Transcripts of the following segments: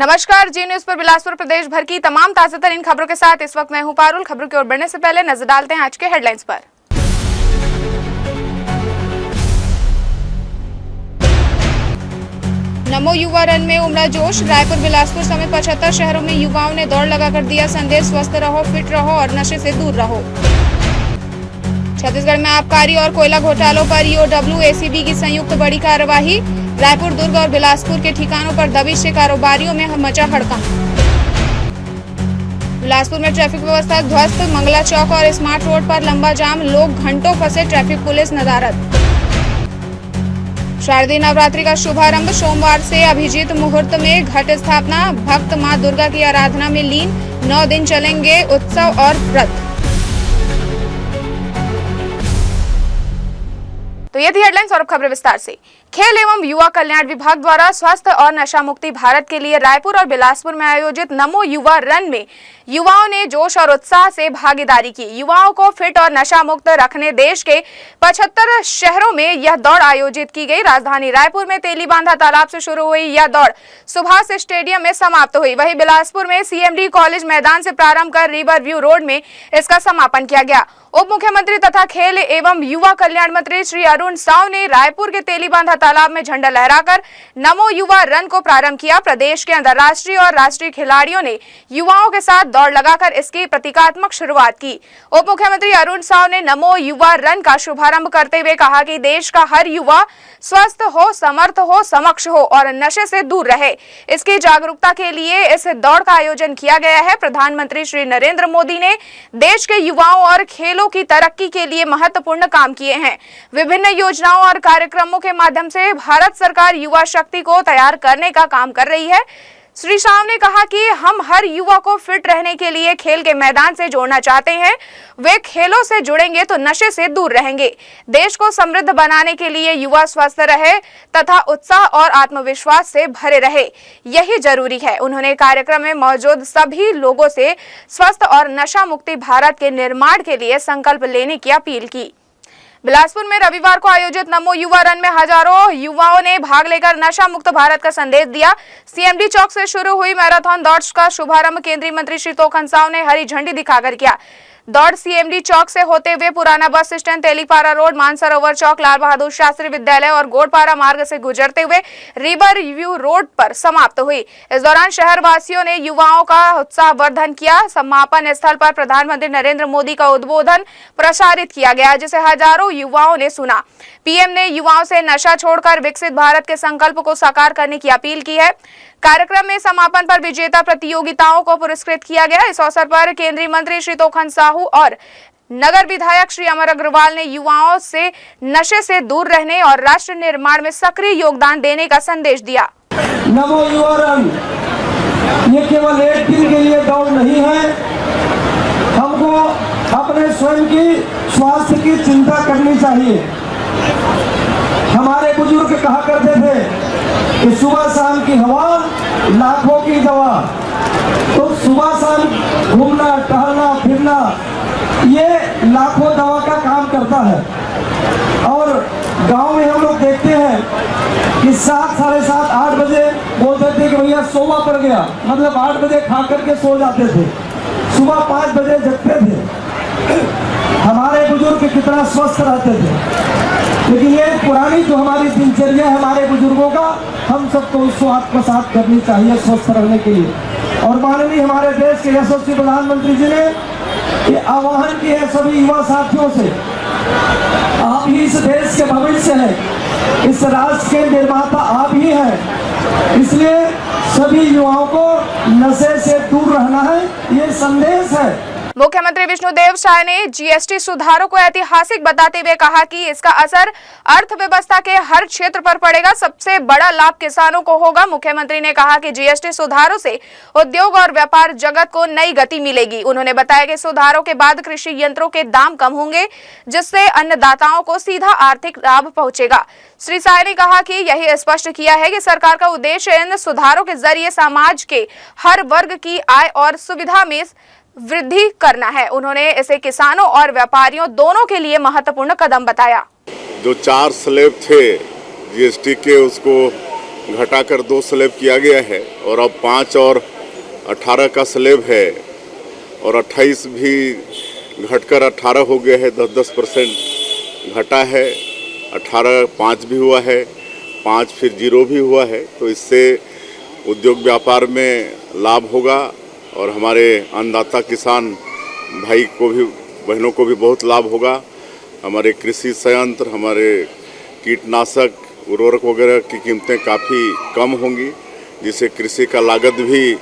नमस्कार, जी न्यूज पर बिलासपुर प्रदेश भर की तमाम ताजा तरीन खबरों के साथ इस वक्त मैं हूं पारुल। खबरों की ओर बढ़ने से पहले नजर डालते हैं आज के हेडलाइंस पर। नमो युवा रन में उमड़ा जोश। रायपुर, बिलासपुर समेत 75 शहरों में युवाओं ने दौड़ लगाकर दिया संदेश, स्वस्थ रहो, फिट रहो और नशे से दूर रहो। छत्तीसगढ़ में आबकारी और कोयला घोटालों पर ईओडब्ल्यू एसीबी की संयुक्त बड़ी कार्यवाही। रायपुर, दुर्ग और बिलासपुर के ठिकानों पर दबिश से कारोबारियों में मचा हड़कंप। बिलासपुर में ट्रैफिक व्यवस्था ध्वस्त। मंगला चौक और स्मार्ट रोड पर लंबा जाम, लोग घंटों फंसे, ट्रैफिक पुलिस नदारद। शारदीय नवरात्रि का शुभारंभ। सोमवार से अभिजीत मुहूर्त में घट स्थापना। भक्त मां दुर्गा की आराधना में लीन। 9 दिन चलेंगे उत्सव और व्रत। तो ये थी हेडलाइंस और अब खबरें विस्तार से। खेल एवं युवा कल्याण विभाग द्वारा स्वास्थ्य और नशा मुक्ति भारत के लिए रायपुर और बिलासपुर में आयोजित नमो युवा रन में युवाओं ने जोश और उत्साह से भागीदारी की। युवाओं को फिट और नशा मुक्त रखने देश के 75 शहरों में यह दौड़ आयोजित की गई। राजधानी रायपुर में तेलीबांधा तालाब से शुरू हुई यह दौड़ सुभाष स्टेडियम में समाप्त हुई। वहीं बिलासपुर में सीएमडी कॉलेज मैदान से प्रारंभ कर रिवर व्यू रोड में इसका समापन किया गया। उप मुख्यमंत्री तथा खेल एवं युवा कल्याण मंत्री श्री अरुण साव ने रायपुर के तेलीबांधा तालाब में झंडा लहराकर नमो युवा रन को प्रारंभ किया। प्रदेश के अंतर्राष्ट्रीय और राष्ट्रीय खिलाड़ियों ने युवाओं के साथ दौड़ लगाकर इसकी प्रतीकात्मक शुरुआत की। उप मुख्यमंत्री अरुण साव ने नमो युवा रन का शुभारंभ करते हुए कहा कि देश का हर युवा स्वस्थ हो, समर्थ हो, समक्ष हो और नशे से दूर रहे। इसकी जागरूकता के लिए इस दौड़ का आयोजन किया गया है। प्रधानमंत्री श्री नरेंद्र मोदी ने देश के युवाओं और खेलों की तरक्की के लिए महत्वपूर्ण काम किए हैं। विभिन्न योजनाओं और कार्यक्रमों के माध्यम से भारत सरकार युवा शक्ति को तैयार करने का काम कर रही है। श्री शाह ने कहा कि हम हर युवा को फिट रहने के लिए खेल के मैदान से जोड़ना चाहते हैं। वे खेलों से जुड़ेंगे तो नशे से दूर रहेंगे। देश को समृद्ध बनाने के लिए युवा स्वस्थ रहे तथा उत्साह और आत्मविश्वास से भरे रहे, यही जरूरी है। उन्होंने कार्यक्रम में मौजूद सभी लोगों से स्वस्थ और नशा मुक्ति भारत के निर्माण के लिए संकल्प लेने की अपील की। बिलासपुर में रविवार को आयोजित नमो युवा रन में हजारों युवाओं ने भाग लेकर नशा मुक्त भारत का संदेश दिया। सीएमडी चौक से शुरू हुई मैराथन दौड़ का शुभारंभ केंद्रीय मंत्री श्री तोखन साव ने हरी झंडी दिखाकर किया। दौड़ सीएमडी चौक से होते हुए पुराना bus stand, Telipara road, Mansarovar Chowk, Lal Bahadur Shastri Vidyalaya और गोड़पारा मार्ग से गुजरते हुए रिवर व्यू रोड पर समाप्त हुई। इस दौरान शहर वासियों ने युवाओं का उत्साहवर्धन किया। समापन स्थल पर प्रधानमंत्री नरेंद्र मोदी का उद्बोधन प्रसारित किया गया, जिसे हजारों युवाओं ने सुना। पीएम ने युवाओं से नशा छोड़कर विकसित भारत के संकल्प को साकार करने की अपील की है। कार्यक्रम में समापन पर विजेता प्रतियोगिताओं को पुरस्कृत किया गया। इस अवसर पर केंद्रीय मंत्री श्री तोखन साहू और नगर विधायक श्री अमर अग्रवाल ने युवाओं से नशे से दूर रहने और राष्ट्र निर्माण में सक्रिय योगदान देने का संदेश दिया। नमो युवा रन ये केवल एक दिन के लिए दौड़ नहीं है। हमको अपने स्वयं की स्वास्थ्य की चिंता करनी चाहिए। हमारे बुजुर्ग कहा करते थे कि सुबह शाम की हवा लाखों की दवा। तो सुबह शाम घूमना, टहलना, फिरना ये लाखों दवा का काम करता है। और गांव में हम लोग देखते हैं कि 7, साढ़े 7, 8 बजे बोलते थे कि भैया सोवा पड़ गया, मतलब 8 बजे खा करके सो जाते थे, सुबह 5 बजे जगते थे। हमारे बुजुर्ग कितना स्वस्थ रहते थे। लेकिन ये पुरानी जो हमारी दिनचर्या है हमारे बुजुर्गों का, हम सबको उसको आत्मसात करनी चाहिए स्वस्थ रहने के लिए। और माननीय हमारे देश के यशस्वी प्रधानमंत्री जी ने ये आह्वान किया है सभी युवा साथियों से, आप ही इस देश के भविष्य हैं, इस राष्ट्र के निर्माता आप ही हैं। इसलिए सभी युवाओं को नशे से दूर रहना है, ये संदेश है। मुख्यमंत्री विष्णुदेव साय ने जीएसटी सुधारों को ऐतिहासिक बताते हुए कहा कि इसका असर अर्थव्यवस्था के हर क्षेत्र पर पड़ेगा। सबसे बड़ा लाभ किसानों को होगा। मुख्यमंत्री ने कहा कि जीएसटी सुधारों से उद्योग और व्यापार जगत को नई गति मिलेगी। उन्होंने बताया कि सुधारों के बाद कृषि यंत्रों के दाम कम होंगे, जिससे अन्नदाताओं को सीधा आर्थिक लाभ पहुंचेगा। श्री साय ने कहा कि यही स्पष्ट किया है कि सरकार का उद्देश्य इन सुधारों के जरिए समाज के हर वर्ग की आय और सुविधा में वृद्धि करना है। उन्होंने इसे किसानों और व्यापारियों दोनों के लिए महत्वपूर्ण कदम बताया। जो 4 स्लैब थे जीएसटी के, उसको घटाकर 2 स्लैब किया गया है और अब 5 और 18 का स्लैब है और 28 भी घटकर 18 हो गया है। 10% घटा है। 18 5 भी हुआ है, 5 फिर 0 भी हुआ है। तो इससे उद्योग व्यापार में लाभ होगा और हमारे अन्नदाता किसान भाई को भी, बहनों को भी बहुत लाभ होगा। हमारे कृषि संयंत्र, हमारे कीटनाशक, उर्वरक वगैरह की कीमतें काफ़ी कम होंगी, जिससे कृषि का लागत भी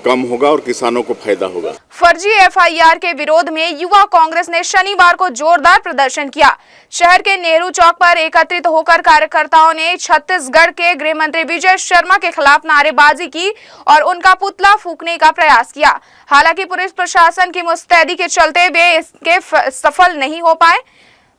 कम होगा और किसानों को फायदा होगा। फर्जी एफआईआर के विरोध में युवा कांग्रेस ने शनिवार को जोरदार प्रदर्शन किया। शहर के नेहरू चौक पर एकत्रित होकर कार्यकर्ताओं ने छत्तीसगढ़ के गृह मंत्री विजय शर्मा के खिलाफ नारेबाजी की और उनका पुतला फूंकने का प्रयास किया। हालांकि पुलिस प्रशासन की मुस्तैदी के चलते वे इसके सफल नहीं हो पाए।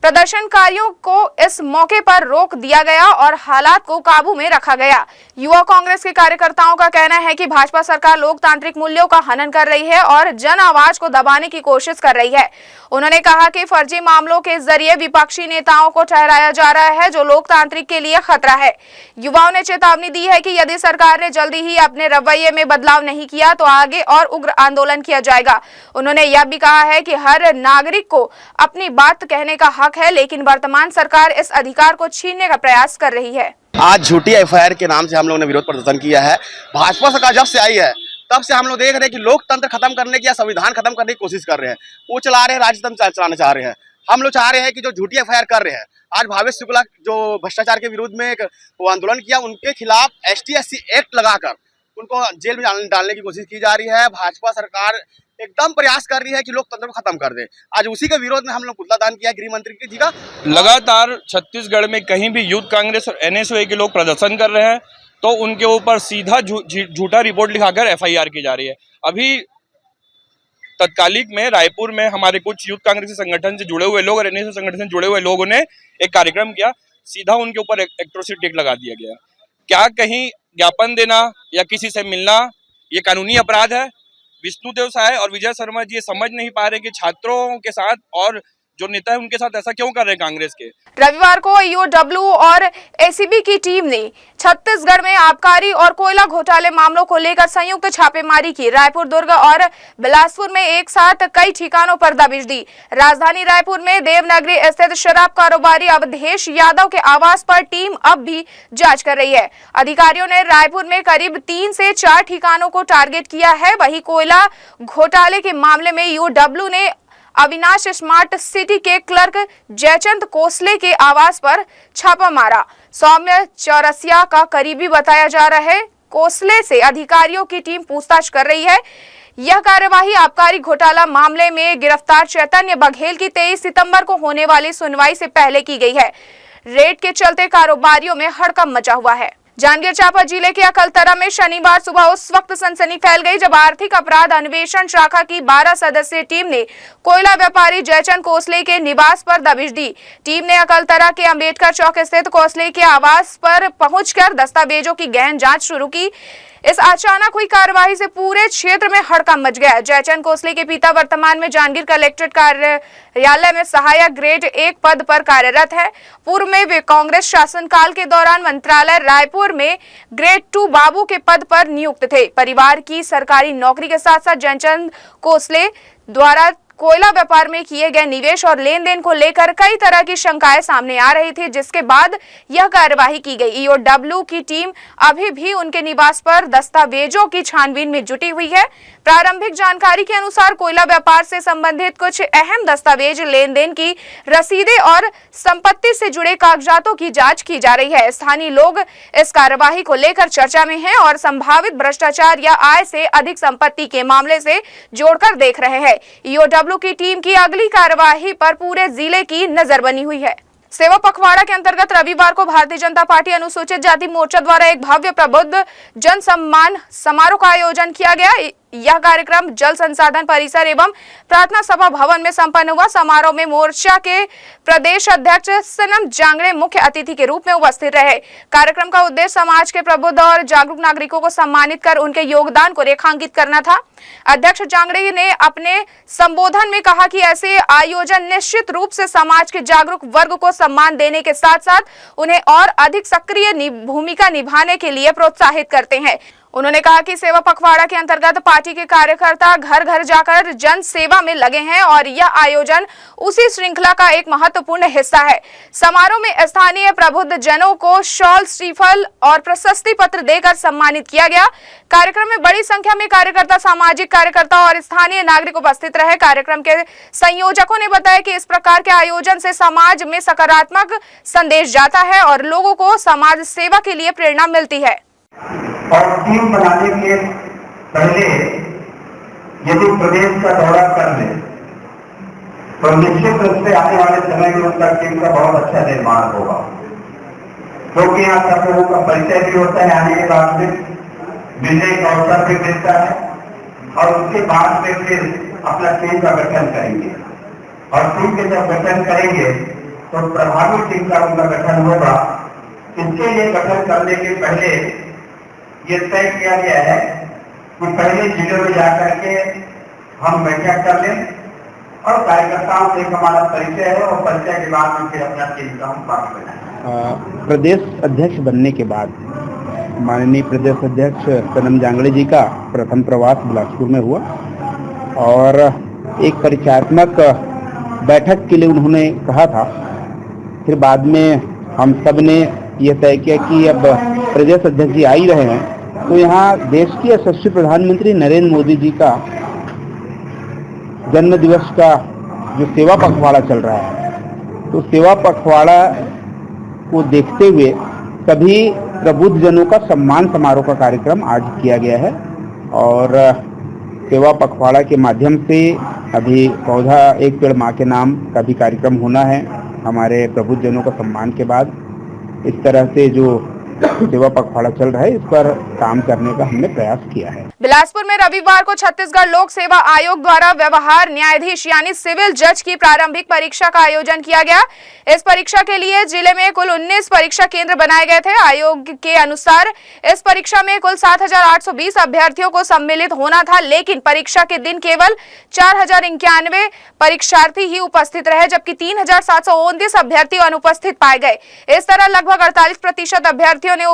प्रदर्शनकारियों को इस मौके पर रोक दिया गया और हालात को काबू में रखा गया। युवा कांग्रेस के कार्यकर्ताओं का कहना है कि भाजपा सरकार लोकतांत्रिक मूल्यों का हनन कर रही है और जन आवाज को दबाने की कोशिश कर रही है। उन्होंने कहा कि फर्जी मामलों के जरिए विपक्षी नेताओं को ठहराया जा रहा है, जो लोकतांत्रिक के लिए खतरा है। युवाओं ने चेतावनी दी है कि यदि सरकार ने जल्दी ही अपने रवैये में बदलाव नहीं किया तो आगे और उग्र आंदोलन किया जाएगा। उन्होंने यह भी कहा है कि हर नागरिक को अपनी बात कहने का हक है, लेकिन वर्तमान सरकार इस अधिकार को छीनने का प्रयास कर रही है। आज झूठी एफआईआर के नाम से हम लोगों ने विरोध प्रदर्शन किया है। भाजपा सरकार जब से आई है तब से हम लोग देख रहे हैं कि लोकतंत्र खत्म करने की या संविधान खत्म करने की कोशिश कर रहे हैं। वो चला रहे हैं, राजतंत्र चलाना चाह रहे हैं। हम लोग चाह रहे हैं कि जो झूठी एफआईआर कर रहे हैं, आज भावेश शुक्ला जो भ्रष्टाचार के विरुद्ध में एक आंदोलन किया, उनके खिलाफ ST/SC एक्ट लगाकर उनको जेल में डालने की कोशिश की जा रही है। भाजपा सरकार एकदम प्रयास कर रही है कि लोकतंत्र को खत्म कर दे। आज उसी के विरोध में हम लोग पुतला दान किया गृह मंत्री की जगह। लगातार छत्तीसगढ़ में कहीं भी यूथ कांग्रेस और NSOA के लोग प्रदर्शन कर रहे हैं तो उनके ऊपर सीधा झूठा रिपोर्ट लिखाकर FIR की जा रही है। अभी तत्कालिक में रायपुर में हमारे कुछ यूथ कांग्रेस संगठन से जुड़े हुए लोग और NSOA संगठन से जुड़े हुए लोगों ने एक कार्यक्रम किया, सीधा उनके ऊपर एट्रोसिटी एक्ट लगा दिया गया। क्या कहीं ज्ञापन देना या किसी से मिलना ये कानूनी अपराध है? विष्णुदेव साय और विजय शर्मा जी ये समझ नहीं पा रहे कि छात्रों के साथ और जो नेता है उनके साथ ऐसा क्यों कर रहे हैं कांग्रेस के। रविवार को EOW और ACB की टीम ने छत्तीसगढ़ में आबकारी और कोयला घोटाले मामलों को लेकर संयुक्त छापेमारी की। रायपुर, दुर्ग और बिलासपुर में एक साथ कई ठिकानों पर दबिश दी। राजधानी रायपुर में देवनगरी स्थित शराब कारोबारी अवधेश यादव के आवास पर टीम अब भी जांच कर रही है। अधिकारियों ने रायपुर में करीब 3 से 4 ठिकानों को टारगेट किया है। वहीं कोयला घोटाले के मामले में EOW ने अविनाश स्मार्ट सिटी के क्लर्क जयचंद कोसले के आवास पर छापा मारा। सौम्य चौरसिया का करीबी बताया जा रहा है। कोसले से अधिकारियों की टीम पूछताछ कर रही है। यह कार्यवाही आबकारी घोटाला मामले में गिरफ्तार चैतन्य बघेल की 23 सितंबर को होने वाली सुनवाई से पहले की गई है। रेड के चलते कारोबारियों में हड़कंप मचा हुआ है। जांजगीर चांपा जिले के अकलतरा में शनिवार सुबह उस वक्त सनसनी फैल गई जब आर्थिक अपराध अन्वेषण शाखा की 12 सदस्यीय टीम ने कोयला व्यापारी जयचंद कोसले के निवास पर दबिश दी। टीम ने अकलतरा के अंबेडकर चौक स्थित कोसले के आवास पर पहुंचकर दस्तावेजों की गहन जांच शुरू की। इस अचानक हुई कार्यवाही से पूरे क्षेत्र में हड़कंप मच गया। जयचंद कोसले के पिता वर्तमान में जांजगीर कलेक्ट्रेट कार्यालय में सहायक ग्रेड 1 पद पर कार्यरत है। पूर्व में वे कांग्रेस शासनकाल के दौरान मंत्रालय रायपुर में ग्रेड 2 बाबू के पद पर नियुक्त थे। परिवार की सरकारी नौकरी के साथ साथ जयचंद कोसले द्वारा कोयला व्यापार में किए गए निवेश और लेन देन को लेकर कई तरह की शंकाएं सामने आ रही थी, जिसके बाद यह कार्यवाही की गई। EOW की टीम अभी भी उनके निवास पर दस्तावेजों की छानबीन में जुटी हुई है। प्रारंभिक जानकारी के अनुसार कोयला व्यापार से संबंधित कुछ अहम दस्तावेज, लेन देन की रसीदें और संपत्ति से जुड़े कागजातों की जांच की जा रही है। स्थानीय लोग इस कार्यवाही को लेकर चर्चा में हैं और संभावित भ्रष्टाचार या आय से अधिक संपत्ति के मामले से जोड़कर देख रहे हैं। EOW की टीम की अगली कार्यवाही पर पूरे जिले की नजर बनी हुई है। सेवा पखवाड़ा के अंतर्गत रविवार को भारतीय जनता पार्टी अनुसूचित जाति मोर्चा द्वारा एक भव्य प्रबुद्ध जन सम्मान समारोह का आयोजन किया गया। यह कार्यक्रम जल संसाधन परिसर एवं प्रार्थना सभा भवन में संपन्न हुआ। समारोह में मोर्चा के प्रदेश अध्यक्ष सनम जांगड़े मुख्य अतिथि के रूप में उपस्थित रहे। कार्यक्रम का उद्देश्य समाज के प्रबुद्ध और जागरूक नागरिकों को सम्मानित कर उनके योगदान को रेखांकित करना था। अध्यक्ष जांगड़े ने अपने संबोधन में कहा कि ऐसे आयोजन निश्चित रूप से समाज के जागरूक वर्ग को सम्मान देने के साथ साथ उन्हें और अधिक सक्रिय भूमिका निभाने के लिए प्रोत्साहित करते हैं। उन्होंने कहा कि सेवा पखवाड़ा के अंतर्गत पार्टी के कार्यकर्ता घर घर जाकर जन सेवा में लगे हैं और यह आयोजन उसी श्रृंखला का एक महत्वपूर्ण हिस्सा है। समारोह में स्थानीय प्रबुद्ध जनों को शॉल, श्रीफल और प्रशस्ति पत्र देकर सम्मानित किया गया। कार्यक्रम में बड़ी संख्या में कार्यकर्ता, सामाजिक कार्यकर्ता और स्थानीय नागरिक उपस्थित रहे। कार्यक्रम के संयोजकों ने बताया कि इस प्रकार के आयोजन से समाज में सकारात्मक संदेश जाता है और लोगों को समाज सेवा के लिए प्रेरणा मिलती है। और टीम बनाने के पहले यदि प्रदेश का दौरा कर ले तो निश्चित रूप से आने वाले समय में उनका टीम का बहुत अच्छा निर्माण होगा, क्योंकि यहाँ सब लोगों का परिचय भी होता है, आने के बाद में मिलने का अवसर भी मिलता है और उसके बाद में फिर अपना टीम का गठन करेंगे और टीम के जब गठन करेंगे तो प्रभावी टीम का उनका गठन होगा। इसके लिए गठन करने के पहले ये तय किया गया है कि पहले जिले में जाकर के हम बैठक कर लें और कार्यकर्ताओं से हमारा परिचय है और परिचय के बाद में फिर अपना टीम का हम बाकी बनाएं। प्रदेश अध्यक्ष बनने के बाद माननीय प्रदेश अध्यक्ष सनम जांगड़े जी का प्रथम प्रवास बिलासपुर में हुआ और एक परिचयात्मक बैठक के लिए उन्होंने कहा था। फिर बाद में हम सब ने यह तय किया कि अब प्रदेश अध्यक्ष जी आ ही रहे हैं तो यहाँ देश के यशस्वी प्रधानमंत्री नरेंद्र मोदी जी का जन्म दिवस का जो सेवा पखवाड़ा चल रहा है तो सेवा पखवाड़ा को देखते हुए सभी प्रबुद्ध जनों का सम्मान समारोह का कार्यक्रम आज किया गया है और सेवा पखवाड़ा के माध्यम से अभी पौधा एक पेड़ माँ के नाम का भी कार्यक्रम होना है। हमारे प्रबुद्ध जनों का सम्मान के बाद इस तरह से जो सेवा पखवाड़ा चल रहा है इस पर काम करने का हमने प्रयास किया है। बिलासपुर में रविवार को छत्तीसगढ़ लोक सेवा आयोग द्वारा व्यवहार न्यायाधीश यानी सिविल जज की प्रारंभिक परीक्षा का आयोजन किया गया। इस परीक्षा के लिए जिले में कुल 19 परीक्षा केंद्र बनाए गए थे। आयोग के अनुसार इस परीक्षा में कुल 7,820 अभ्यर्थियों को सम्मिलित होना था, लेकिन परीक्षा के दिन केवल 4,091 परीक्षार्थी ही उपस्थित रहे, जबकि 3,729 अभ्यर्थी अनुपस्थित पाए गए। इस तरह लगभग 48% अभ्यर्थियों ने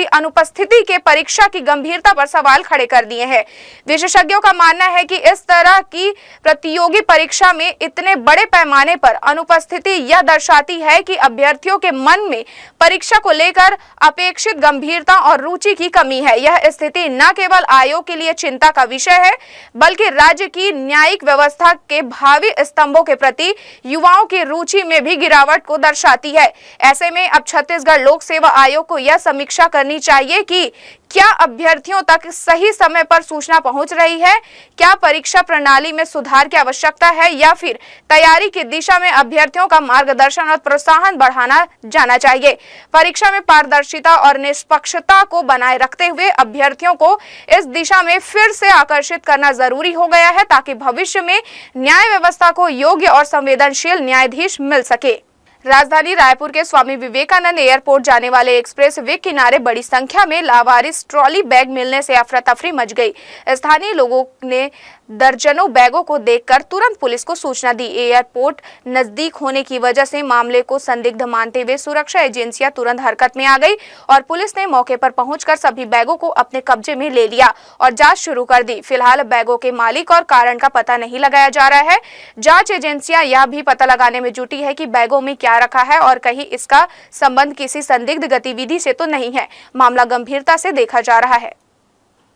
अनुपस्थिति के परीक्षा की गंभीरता पर सवाल खड़े कर दिए हैं। विशेषज्ञों का मानना है कि इस तरह की प्रतियोगी परीक्षा में इतने बड़े पैमाने पर अनुपस्थिति यह दर्शाती है कि अभ्यर्थियों के मन में परीक्षा को लेकर अपेक्षित गंभीरता और रुचि की कमी है। यह स्थिति न केवल आयोग के लिए चिंता का विषय है, बल्कि राज्य की न्यायिक व्यवस्था के भावी स्तंभों के प्रति युवाओं की रुचि में भी गिरावट को दर्शाती है। ऐसे में अब छत्तीसगढ़ लोक सेवा आयोग को यह समीक्षा करनी चाहिए कि क्या अभ्यर्थियों तक सही समय पर सूचना पहुंच रही है, क्या परीक्षा प्रणाली में सुधार की आवश्यकता है या फिर तैयारी की दिशा में अभ्यर्थियों का मार्गदर्शन और प्रोत्साहन बढ़ाना जाना चाहिए। परीक्षा में पारदर्शिता और निष्पक्षता को बनाए रखते हुए अभ्यर्थियों को इस दिशा में फिर से आकर्षित करना जरूरी हो गया है, ताकि भविष्य में न्याय व्यवस्था को योग्य और संवेदनशील न्यायाधीश मिल सके। राजधानी रायपुर के स्वामी विवेकानंद एयरपोर्ट जाने वाले एक्सप्रेस वे किनारे बड़ी संख्या में लावारिस ट्रॉली बैग मिलने से अफरा तफरी मच गई। स्थानीय लोगों ने दर्जनों बैगों को देखकर तुरंत पुलिस को सूचना दी। एयरपोर्ट नजदीक होने की वजह से मामले को संदिग्ध मानते हुए सुरक्षा एजेंसियां तुरंत हरकत में आ गई और पुलिस ने मौके पर पहुंचकर सभी बैगों को अपने कब्जे में ले लिया और जांच शुरू कर दी। फिलहाल बैगों के मालिक और कारण का पता नहीं लगाया जा रहा है। जांच एजेंसियां यह भी पता लगाने में जुटी है कि बैगों में क्या रखा है और कहीं इसका संबंध किसी संदिग्ध गतिविधि से तो नहीं है। मामला गंभीरता से देखा जा रहा है।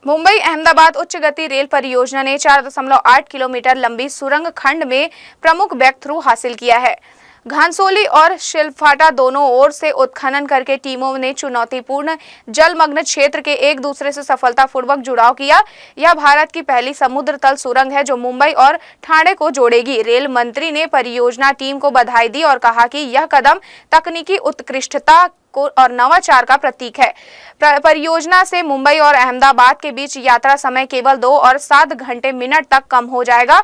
मुंबई अहमदाबाद उच्च गति रेल परियोजना ने 4.8 किलोमीटर लंबी सुरंग खंड में प्रमुख ब्रेक थ्रू हासिल किया है। घानसोली और शिलफाटा दोनों ओर से उत्खनन करके टीमों ने चुनौतीपूर्ण जलमग्न क्षेत्र के एक दूसरे से सफलतापूर्वक जुड़ाव किया। यह भारत की पहली समुद्र तल सुरंग है जो मुंबई और ठाणे को जोड़ेगी। रेल मंत्री ने परियोजना टीम को बधाई दी और कहा कि यह कदम तकनीकी उत्कृष्टता और नवाचार का प्रतीक है। परियोजना से मुंबई और अहमदाबाद के बीच यात्रा समय केवल 2 और 7 घंटे मिनट तक कम हो जाएगा।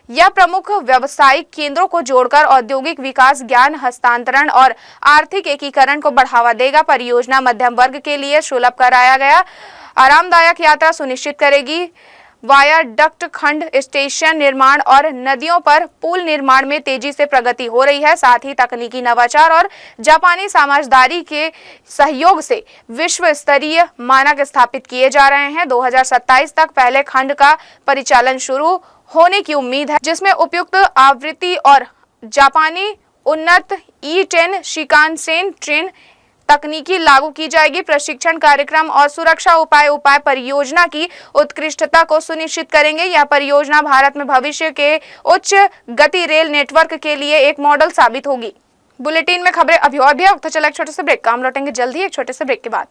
यह प्रमुख व्यावसायिक केंद्रों को जोड़कर औद्योगिक विकास, ज्ञान हस्तांतरण और आर्थिक एकीकरण को बढ़ावा देगा। परियोजना मध्यम वर्ग के लिए सुलभ कराया गया आरामदायक यात्रा सुनिश्चित करेगी। वायाडक्ट, खंड स्टेशन निर्माण और नदियों पर पुल निर्माण में तेजी से प्रगति हो रही है। साथ ही तकनीकी नवाचार और जापानी समझदारी के सहयोग से विश्व स्तरीय मानक स्थापित किए जा रहे हैं। 2027 तक पहले खंड का परिचालन शुरू होने की उम्मीद है, जिसमें उपयुक्त आवृत्ति और जापानी उन्नत E10 शिकानसेन ट्रेन तकनीकी लागू की जाएगी। प्रशिक्षण कार्यक्रम और सुरक्षा उपाय परियोजना की उत्कृष्टता को सुनिश्चित करेंगे। यह परियोजना भारत में भविष्य के उच्च गति रेल नेटवर्क के लिए एक मॉडल साबित होगी। बुलेटिन में खबरें अभी और भी। वक्त चला एक छोटे से ब्रेक का, हम लौटेंगे जल्द ही एक छोटे से ब्रेक के बाद।